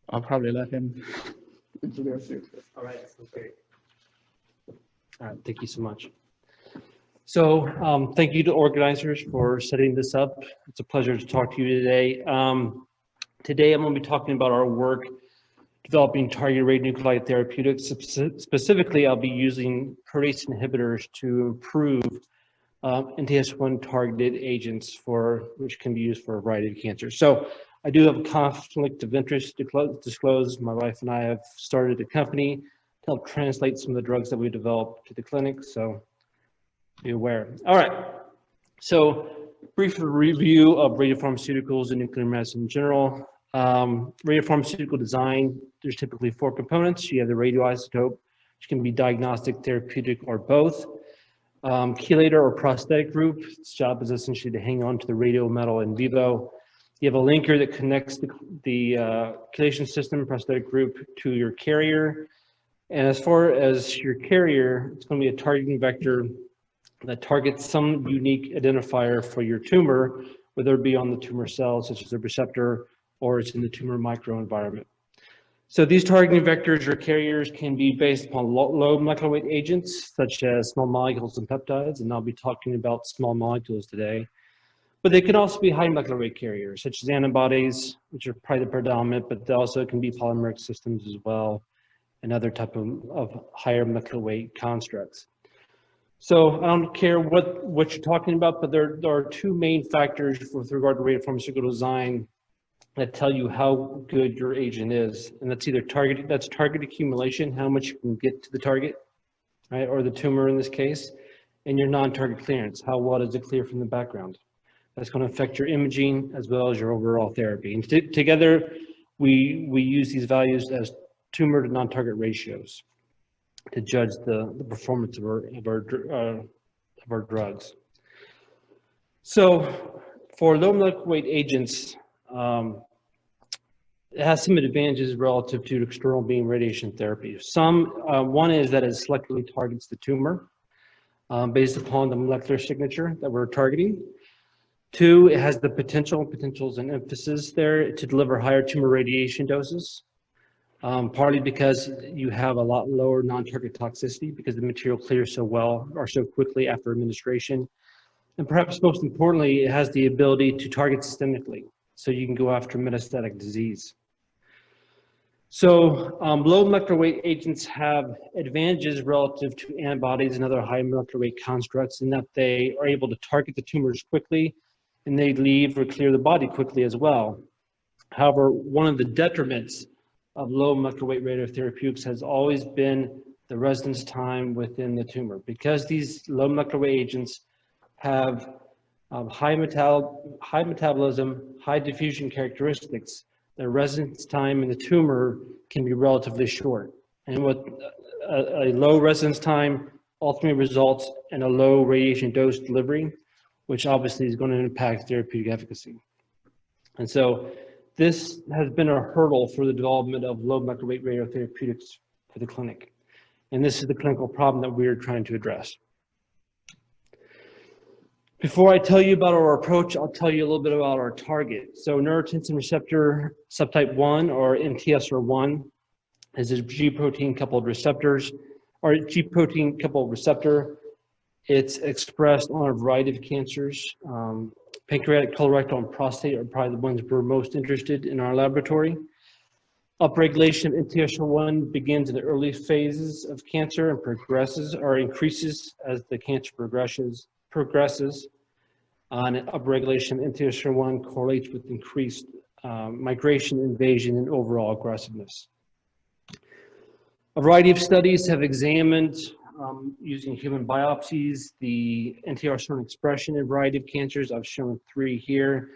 I'll probably let him introduce you. All right, sounds great. All right, thank you so much. So thank you to organizers for setting this up. It's a pleasure to talk to you today. Today I'm going to be talking about our work developing targeted radionuclide therapeutics. Specifically, I'll be using protease inhibitors to improve NTS1 targeted agents which can be used for a variety of cancers. So I do have a conflict of interest to disclose. My wife and I have started a company to help translate some of the drugs that we developed to the clinic, so be aware. All right, so brief review of radiopharmaceuticals and nuclear medicine in general. Radiopharmaceutical design, there's typically four components. You have the radioisotope, which can be diagnostic, therapeutic, or both. Chelator or prosthetic group, its job is essentially to hang on to the radio metal in vivo. You have a linker that connects the chelation system, prosthetic group, to your carrier. And as far as your carrier, it's going to be a targeting vector that targets some unique identifier for your tumor, whether it be on the tumor cell, such as a receptor, or it's in the tumor microenvironment. So these targeting vectors or carriers can be based upon low molecular weight agents, such as small molecules and peptides, and I'll be talking about small molecules today. But they can also be high molecular weight carriers, such as antibodies, which are probably the predominant, but they also can be polymeric systems as well, and other type of higher molecular weight constructs. So I don't care what you're talking about, but there are two main factors with regard to radiopharmaceutical design that tell you how good your agent is, and that's either target accumulation, how much you can get to the target, right, or the tumor in this case, and your non-target clearance, how well does it clear from the background. That's going to affect your imaging as well as your overall therapy. And together, we use these values as tumor to non-target ratios to judge the performance of our drugs. So for low molecular weight agents, it has some advantages relative to external beam radiation therapy. One is that it selectively targets the tumor based upon the molecular signature that we're targeting. Two, it has the potentials and emphasis there to deliver higher tumor radiation doses, partly because you have a lot lower non-target toxicity because the material clears so well or so quickly after administration. And perhaps most importantly, it has the ability to target systemically, so you can go after metastatic disease. So low molecular weight agents have advantages relative to antibodies and other high molecular weight constructs in that they are able to target the tumors quickly and they leave or clear the body quickly as well. However, one of the detriments of low molecular weight radiotherapeutics has always been the residence time within the tumor. Because these low molecular weight agents have high metabolism, high diffusion characteristics, the residence time in the tumor can be relatively short. And with a low residence time ultimately results in a low radiation dose delivery, which obviously is going to impact therapeutic efficacy. And so this has been a hurdle for the development of low molecular weight radiotherapeutics for the clinic. And this is the clinical problem that we are trying to address. Before I tell you about our approach, I'll tell you a little bit about our target. So neurotensin receptor subtype 1, or NTSR1, is a G protein coupled receptor. It's expressed on a variety of cancers. Pancreatic, colorectal, and prostate are probably the ones we're most interested in our laboratory. Upregulation of NTSR1 begins in the early phases of cancer and progresses or increases as the cancer progresses. And upregulation of NTSR1 correlates with increased migration, invasion, and overall aggressiveness. A variety of studies have examined, using human biopsies, the NTSR1 expression in a variety of cancers. I've shown 3 here.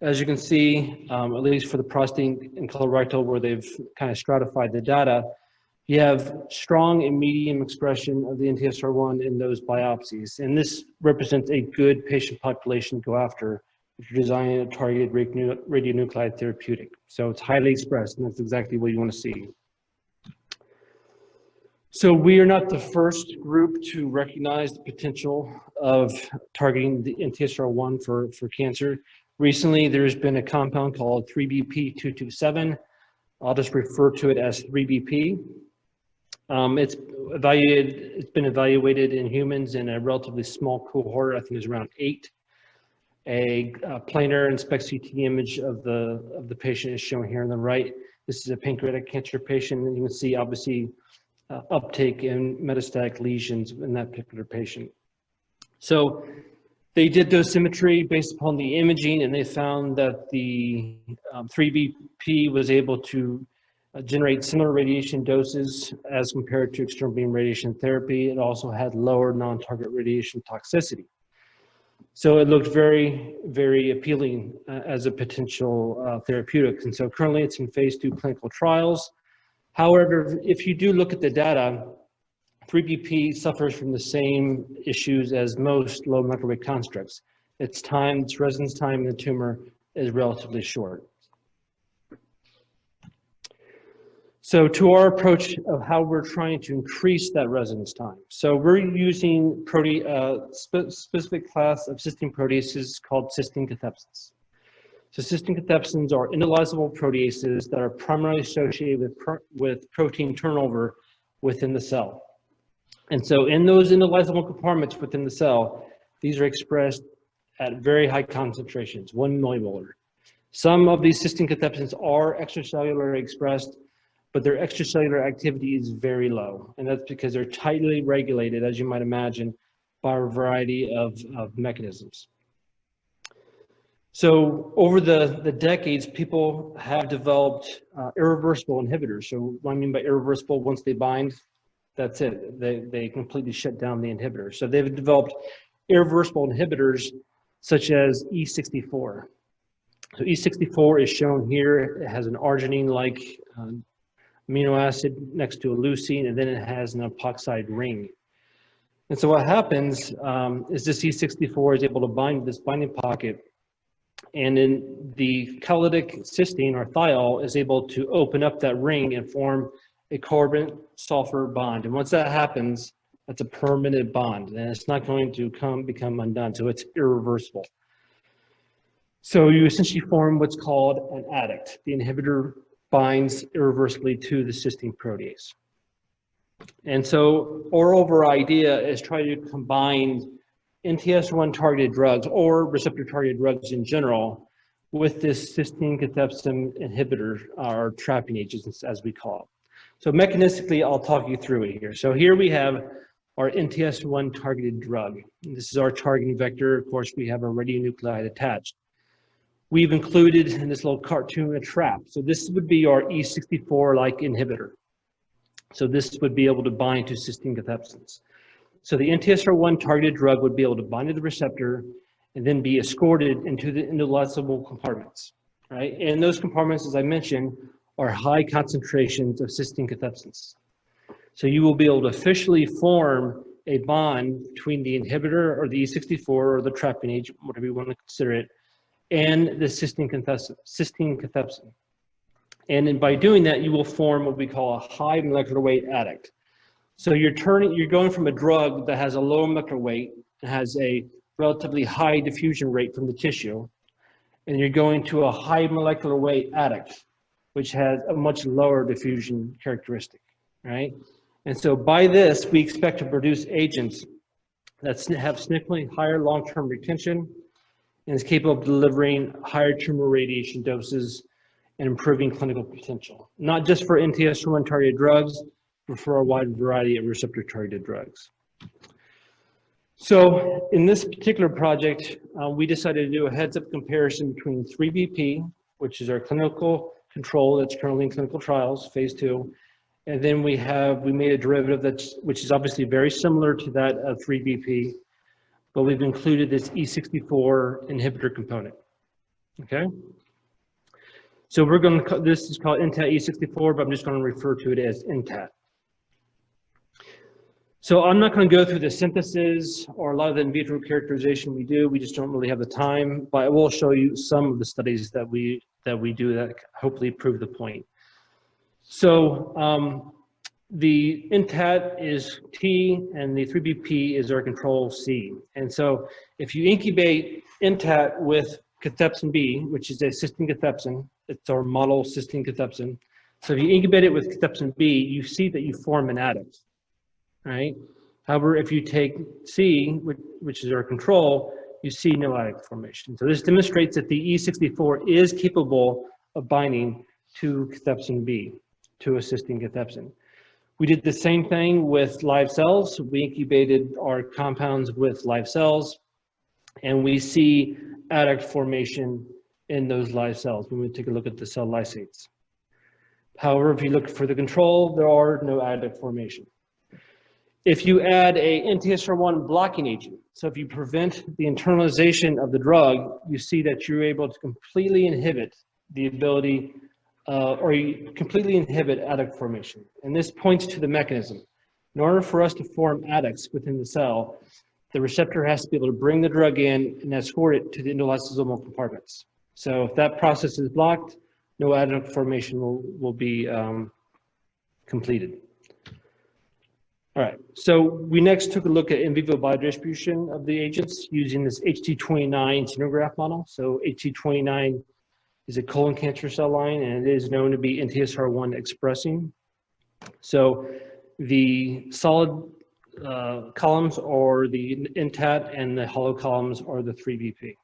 As you can see, at least for the prostate and colorectal, where they've kind of stratified the data, you have strong and medium expression of the NTSR1 in those biopsies. And this represents a good patient population to go after if you're designing a targeted radionuclide therapeutic. So it's highly expressed, and that's exactly what you want to see. So we are not the first group to recognize the potential of targeting the NTSR1 for cancer. Recently, there's been a compound called 3BP227 I'll just refer to it as 3BP. It's been evaluated in humans in a relatively small cohort. I think it's around 8. A planar and SPECT CT image of the patient is shown here on the right. This is a pancreatic cancer patient, and you can see obviously uptake in metastatic lesions in that particular patient. So they did dosimetry based upon the imaging, and they found that the 3BP was able to generate similar radiation doses as compared to external beam radiation therapy. It also had lower non-target radiation toxicity. So it looked very, very appealing as a potential therapeutic. And so currently it's in phase 2 clinical trials. However, if you do look at the data, 3BP suffers from the same issues as most low molecular weight constructs. Its residence time in the tumor is relatively short. So to our approach of how we're trying to increase that residence time. So we're using specific class of cysteine proteases called cysteine cathepsins. So cysteine cathepsins are indolizable proteases that are primarily associated with protein turnover within the cell. And so in those indolizable compartments within the cell, these are expressed at very high concentrations, 1 millimolar. Some of these cysteine cathepsins are extracellularly expressed, but their extracellular activity is very low. And that's because they're tightly regulated, as you might imagine, by a variety of mechanisms. So over the decades, people have developed irreversible inhibitors. So what I mean by irreversible, once they bind, that's it. They completely shut down the inhibitor. So they've developed irreversible inhibitors such as E64. So E64 is shown here. It has an arginine-like amino acid next to a leucine, and then it has an epoxide ring. And so what happens is this E64 is able to bind to this binding pocket, and then the catalytic cysteine or thiol is able to open up that ring and form a carbon-sulfur bond. And once that happens, that's a permanent bond, and it's not going to become undone, so it's irreversible. So you essentially form what's called an adduct. The inhibitor binds irreversibly to the cysteine protease. And so our overall idea is try to combine NTS1 targeted drugs or receptor targeted drugs in general with this cysteine cathepsin inhibitor, or trapping agents as we call it. So mechanistically, I'll talk you through it here. So here we have our NTS1 targeted drug. This is our targeting vector. Of course, we have a radionuclide attached. We've included in this little cartoon a trap. So this would be our E64-like inhibitor. So this would be able to bind to cysteine cathepsins. So the NTSR1 targeted drug would be able to bind to the receptor and then be escorted into the indolizable compartments, right? And those compartments, as I mentioned, are high concentrations of cysteine cathepsins. So you will be able to officially form a bond between the inhibitor or the E64 or the trapping agent, whatever you want to consider it, and the cysteine cathepsin. And then by doing that, you will form what we call a high molecular weight adduct. So you're going from a drug that has a low molecular weight, and has a relatively high diffusion rate from the tissue, and you're going to a high molecular weight adduct, which has a much lower diffusion characteristic, right? And so by this, we expect to produce agents that have significantly higher long-term retention and is capable of delivering higher tumor radiation doses and improving clinical potential, not just for NTS1 targeted drugs, but for a wide variety of receptor targeted drugs. So in this particular project, we decided to do a heads-up comparison between 3BP, which is our clinical control that's currently in clinical trials, phase 2, and then we made a derivative which is obviously very similar to that of 3BP, but we've included this E64 inhibitor component, okay? So this is called NTAT E64, but I'm just gonna refer to it as NTAT. So I'm not gonna go through the synthesis or a lot of the in vitro characterization we do, we just don't really have the time, but I will show you some of the studies that we do that hopefully prove the point. So the NTAT is T and the 3BP is our control C. And so if you incubate NTAT with cathepsin B, which is a cysteine cathepsin, it's our model cysteine cathepsin, So if you incubate it with cathepsin B, you see that you form an adduct, right? However, if you take C, which is our control, you see no adduct formation. So this demonstrates that the E64 is capable of binding to cathepsin B, to assisting cathepsin. We did the same thing with live cells. We incubated our compounds with live cells, and we see adduct formation in those live cells when we take a look at the cell lysates. However, if you look for the control, there are no adduct formation. If you add a NTSR1 blocking agent, so if you prevent the internalization of the drug, you see that you're able to completely inhibit the ability, or you completely inhibit adduct formation. And this points to the mechanism. In order for us to form adducts within the cell, the receptor has to be able to bring the drug in and escort it to the endolysosomal compartments. So if that process is blocked, no adduct formation will be completed. All right, so we next took a look at in vivo biodistribution of the agents using this HT29 xenograft model. So HT29 is a colon cancer cell line, and it is known to be NTSR1 expressing. So the solid columns are the NTAT, and the hollow columns are the 3BP.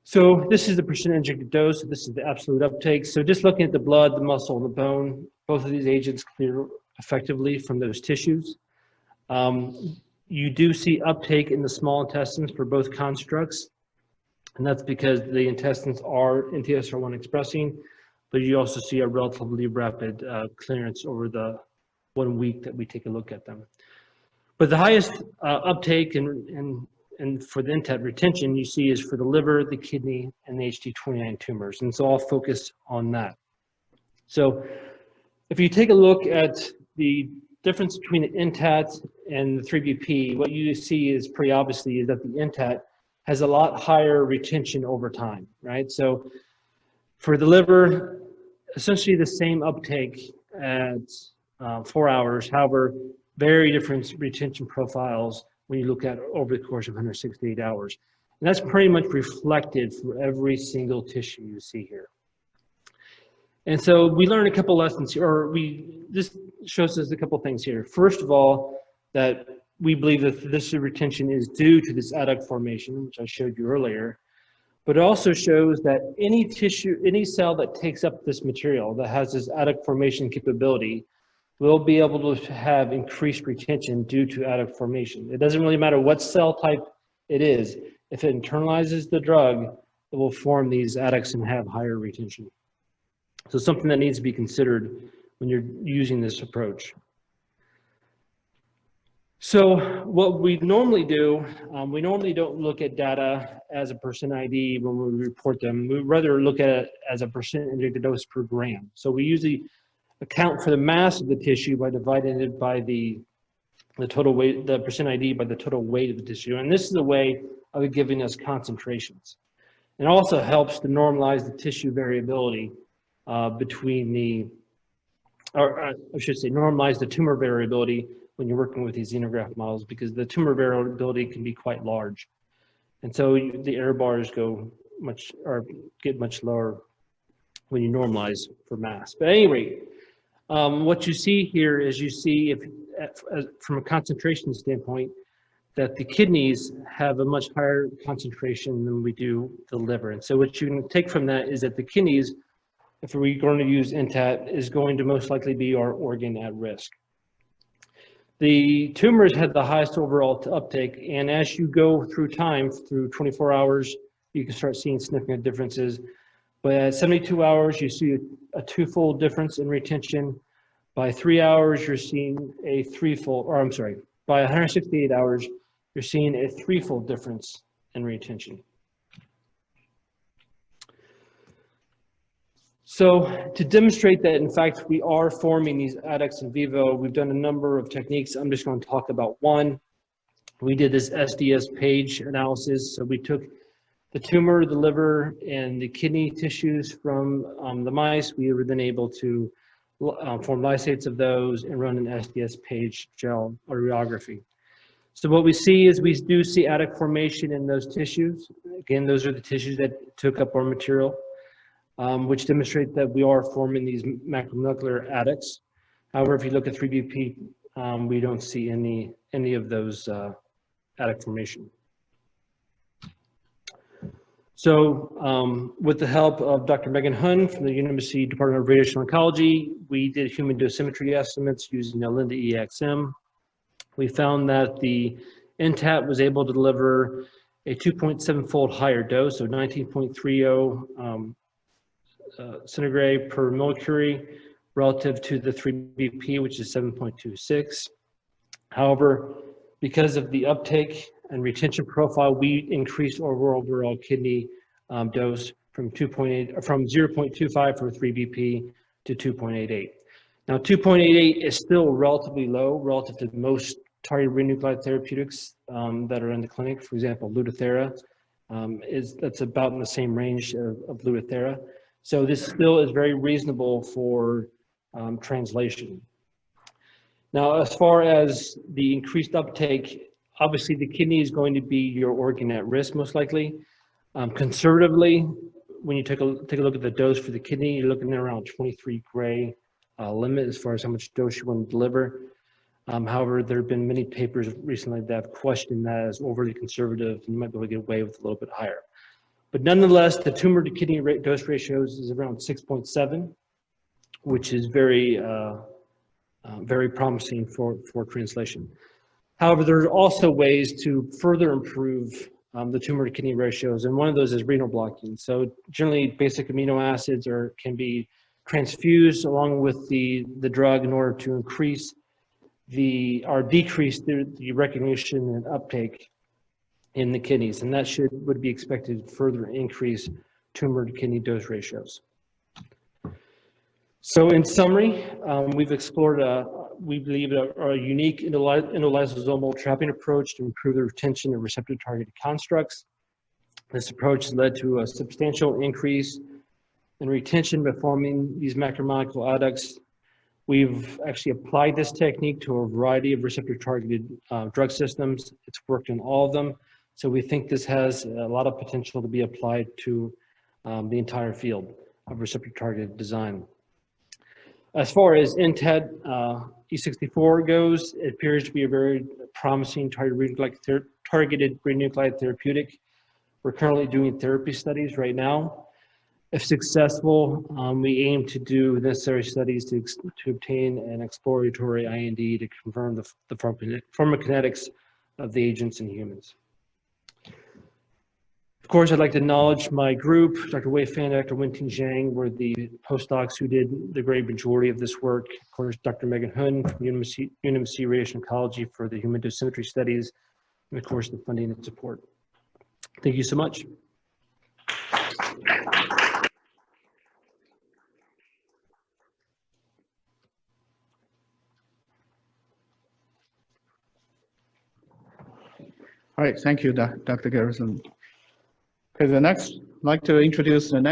So this is the percent injected dose. This is the absolute uptake. So just looking at the blood, the muscle, and the bone, both of these agents clear effectively from those tissues. You do see uptake in the small intestines for both constructs, and that's because the intestines are NTSR1 expressing, but you also see a relatively rapid clearance over the 1 week that we take a look at them. But the highest uptake and for the NTAT retention you see is for the liver, the kidney, and the HT29 tumors, and so I'll focus on that. So if you take a look at the difference between the NTAT and the 3BP, what you see is pretty obviously is that the NTAT has a lot higher retention over time, right? So for the liver, essentially the same uptake at 4 hours, however, very different retention profiles when you look at over the course of 168 hours. And that's pretty much reflected for every single tissue you see here. And so we learned a couple lessons here, or this shows us a couple things here. First of all, that we believe that this retention is due to this adduct formation, which I showed you earlier, but it also shows that any tissue, any cell that takes up this material that has this adduct formation capability will be able to have increased retention due to adduct formation. It doesn't really matter what cell type it is. If it internalizes the drug, it will form these adducts and have higher retention. So something that needs to be considered when you're using this approach. So what we normally do, we normally don't look at data as a percent ID when we report them. We rather look at it as a percent injected dose per gram. So we usually account for the mass of the tissue by dividing it by the total weight, the percent ID by the total weight of the tissue. And this is a way of giving us concentrations. It also helps to normalize the tissue variability between the, or I should say normalize the tumor variability when you're working with these xenograft models, because the tumor variability can be quite large. And so the error bars go much, or get much lower when you normalize for mass. But at any rate, what you see here is you see, from a concentration standpoint, that the kidneys have a much higher concentration than we do the liver. And so what you can take from that is that the kidneys, if we're going to use NTAT, is going to most likely be our organ at risk. The tumors had the highest overall uptake, and as you go through time, through 24 hours, you can start seeing significant differences. But at 72 hours, you see a twofold difference in retention. By 3 hours, you're seeing a threefold, or I'm sorry, by 168 hours, you're seeing a threefold difference in retention. So to demonstrate that, in fact, we are forming these adducts in vivo, we've done a number of techniques. I'm just going to talk about one. We did this SDS page analysis. So we took the tumor, the liver, and the kidney tissues from the mice. We were then able to form lysates of those and run an SDS page gel aureography. So what we see is we do see adduct formation in those tissues. Again, those are the tissues that took up our material. which demonstrate that we are forming these macromolecular adducts. However, if you look at 3BP, we don't see any of those adduct formation. So with the help of Dr. Megan Hun from the University Department of Radiation Oncology, we did human dosimetry estimates using a Lambda EXM. We found that the NTAT was able to deliver a 2.7-fold higher dose, so 19.30 centigrade per millicurie relative to the 3BP, which is 7.26. However, because of the uptake and retention profile, we increased our overall kidney dose from 0.25 for 3BP to 2.88. Now, 2.88 is still relatively low relative to most targeted radionuclide therapeutics that are in the clinic. For example, Lutathera that's about in the same range of Lutathera. So this still is very reasonable for translation. Now, as far as the increased uptake, obviously the kidney is going to be your organ at risk most likely. Conservatively, when you take a look at the dose for the kidney, you're looking at around 23 gray limit as far as how much dose you want to deliver. However, there have been many papers recently that have questioned that as overly conservative. You might be able to get away with a little bit higher. But nonetheless, the tumor to kidney dose ratios is around 6.7, which is very promising for translation. However, there are also ways to further improve the tumor to kidney ratios, and one of those is renal blocking. So generally, basic amino acids can be transfused along with the drug in order to increase or decrease the recognition and uptake in the kidneys, and that would be expected to further increase tumor to kidney dose ratios. So in summary, we've explored we believe a unique endolysosomal trapping approach to improve the retention of receptor targeted constructs. This approach has led to a substantial increase in retention by forming these macromolecular adducts. We've actually applied this technique to a variety of receptor targeted drug systems. It's worked in all of them. So we think this has a lot of potential to be applied to the entire field of receptor targeted design. As far as NTAD E64 goes, it appears to be a very promising targeted radionuclide therapeutic. We're currently doing therapy studies right now. If successful, we aim to do necessary studies to obtain an exploratory IND to confirm the pharmacokinetics of the agents in humans. Of course, I'd like to acknowledge my group. Dr. Wei Fan, Dr. Wenting Zhang were the postdocs who did the great majority of this work. Of course, Dr. Megan Hun from UNMC Radiation Oncology for the human dosimetry studies, and of course, the funding and support. Thank you so much. All right, thank you, Dr. Garrison. Okay, I'd like to introduce the next